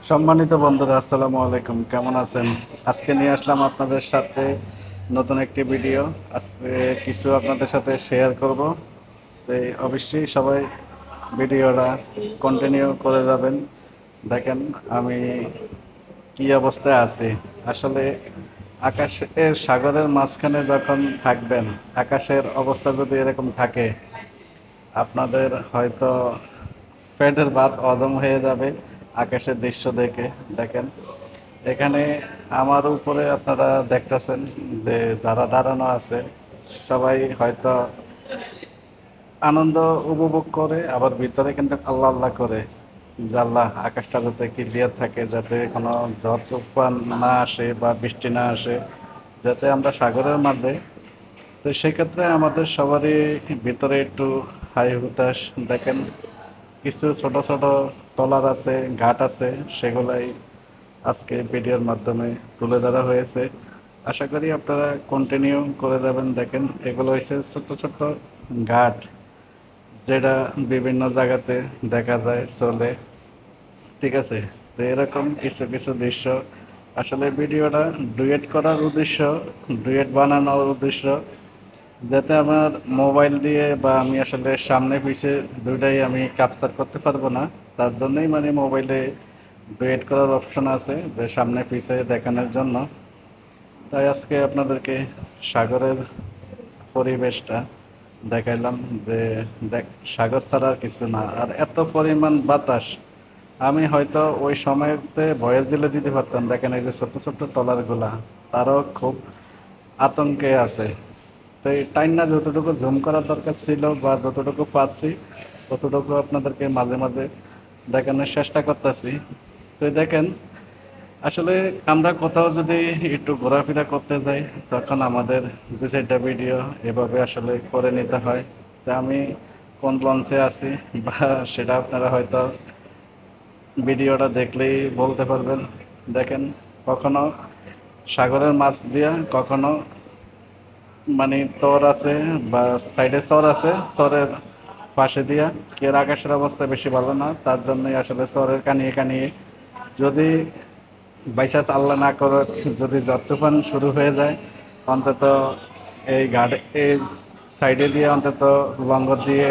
সম্মানিত বন্ধুরা, আসসালামু আলাইকুম। কেমন আছেন? আজকে নিয়ে আসলাম আপনাদের সাথে নতুন একটি ভিডিও। আজকে কিছু আপনাদের সাথে শেয়ার করব। তো অবশ্যই সবাই ভিডিওটা কন্টিনিউ করে যাবেন। দেখেন আমি কি অবস্থায় আছি। আসলে আকাশের সাগরের মাঝখানে যখন থাকবেন, আকাশের অবস্থা যদি এরকম থাকে, আপনাদের হয়তো পেটের ভাত হজম হয়ে যাবে আকাশের দৃশ্য দেখে। দেখেন এখানে আমার উপরে আপনারা দেখতেছেন যে যারা দাঁড়ানো আছে সবাই হয়তো আনন্দ উপভোগ করে, আবার ভিতরে কিন্তু আল্লাহ আল্লাহ করে যে আল্লাহ আকাশটা যাতে ক্লিয়ার থাকে, যাতে কোনো ঝড় তুফান না আসে বা বৃষ্টি না আসে, যাতে আমরা সাগরের মাঝে। তো সেক্ষেত্রে আমাদের সবারই ভিতরে একটু হাই হুতাশ। দেখেন কিছু ছোট ছোট ট্রলার আছে, ঘাট আছে, সেগুলাই আজকে ভিডিওর মাধ্যমে তুলে ধরা হয়েছে। আশা করি আপনারা কন্টিনিউ করে যাবেন। দেখেন এগুলো হচ্ছে ছোট্ট ছোট্ট ঘাট, যেটা বিভিন্ন জায়গাতে দেখা যায় চলে। ঠিক আছে, তো এরকম কিছু কিছু দৃশ্য। আসলে ভিডিওটা ডুয়েট করার উদ্দেশ্য, ডুয়েট বানানোর উদ্দেশ্য, যাতে আমার মোবাইল দিয়ে বা আমি আসলে সামনে পিছে দুইটাই আমি ক্যাপচার করতে পারবো না। তার জন্যই মানে মোবাইলে ডুয়েট করার অপশন আছে, যে সামনে পিছে দেখানোর জন্য। তাই আজকে আপনাদেরকে সাগরের পরিবেশটা দেখাইলাম যে দেখ, সাগর ছাড়া আর কিছু না। আর এত পরিমাণ বাতাস, আমি হয়তো ওই সময়তে ভয়ের দিলে দিতে পারতাম। দেখেন এই যে ছোট্ট ছোট্ট ট্রলারগুলা, তারও খুব আতঙ্কে আছে। তো এই টাইমটা যতটুকু জুম করার দরকার ছিল বা যতটুকু পাচ্ছি ততটুকু আপনাদেরকে মাঝে মাঝে দেখানোর চেষ্টা করতেছি। তো দেখেন আসলে আমরা কোথাও যদি একটু ঘোরাফেরা করতে যাই, তখন আমাদের দু চারটা ভিডিও এভাবে আসলে করে নিতে হয়। তা আমি কোন লঞ্চে আছি বা সেটা আপনারা হয়তো ভিডিওটা দেখলেই বলতে পারবেন। দেখেন কখনো সাগরের মাছ দিয়া, কখনো মানে তর আছে বা সাইডে চর আছে, চরের পাশে দিয়া। কি আর আকাশের অবস্থা বেশি ভালো না, তার জন্যই আসলে চরের কানিয়ে কানিয়ে যদি বাইচান্স আল্লাহ না করে যদি ঝড় তুফান শুরু হয়ে যায়, অন্তত এই গাড়ি এই সাইডে দিয়ে অন্তত লঙ্গর দিয়ে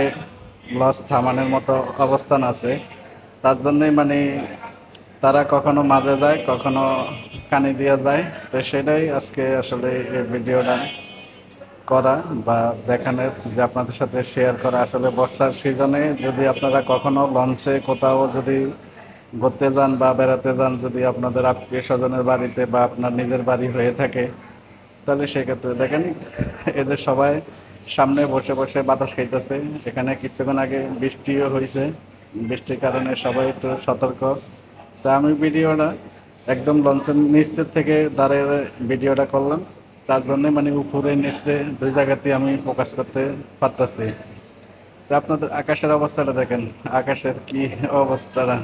লঞ্চ থামানোর মতো অবস্থান আছে। তার জন্যই মানে তারা কখনো মাঝে যায়, কখনো কানি দিয়ে যায়। তো সেটাই আজকে আসলে এই ভিডিওটা করা বা দেখানোর, যে আপনাদের সাথে শেয়ার করা। আসলে বর্ষার সিজনে যদি আপনারা কখনো লঞ্চে কোথাও যদি ঘুরতে যান বা বেড়াতে যান, যদি আপনাদের আত্মীয় স্বজনের বাড়িতে বা আপনার নিজের বাড়ি হয়ে থাকে, তাহলে সেক্ষেত্রে দেখেন এদের সবাই সামনে বসে বসে বাতাস খাইতেছে। এখানে কিছুক্ষণ আগে বৃষ্টিও হয়েছে, বৃষ্টির কারণে সবাই একটু সতর্ক। তা আমি ভিডিওটা একদম লঞ্চের নিচের থেকে দাঁড়িয়ে ভিডিওটা করলাম। তার জন্য মানে উপরে নিচে দুই জায়গাতে আমি ফোকাস করতে পারতেছি। তো আপনাদের আকাশের অবস্থাটা দেখেন, আকাশের কি অবস্থাটা।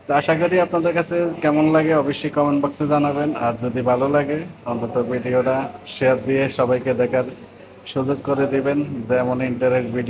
তো আশা করি আপনাদের কাছে কেমন লাগে অবশ্যই কমেন্ট বক্সে জানাবেন। আর যদি ভালো লাগে অন্তত ভিডিওটা শেয়ার দিয়ে সবাইকে দেখার সুযোগ করে দিবেন, যেমন ইন্টারেস্ট ভিডিও।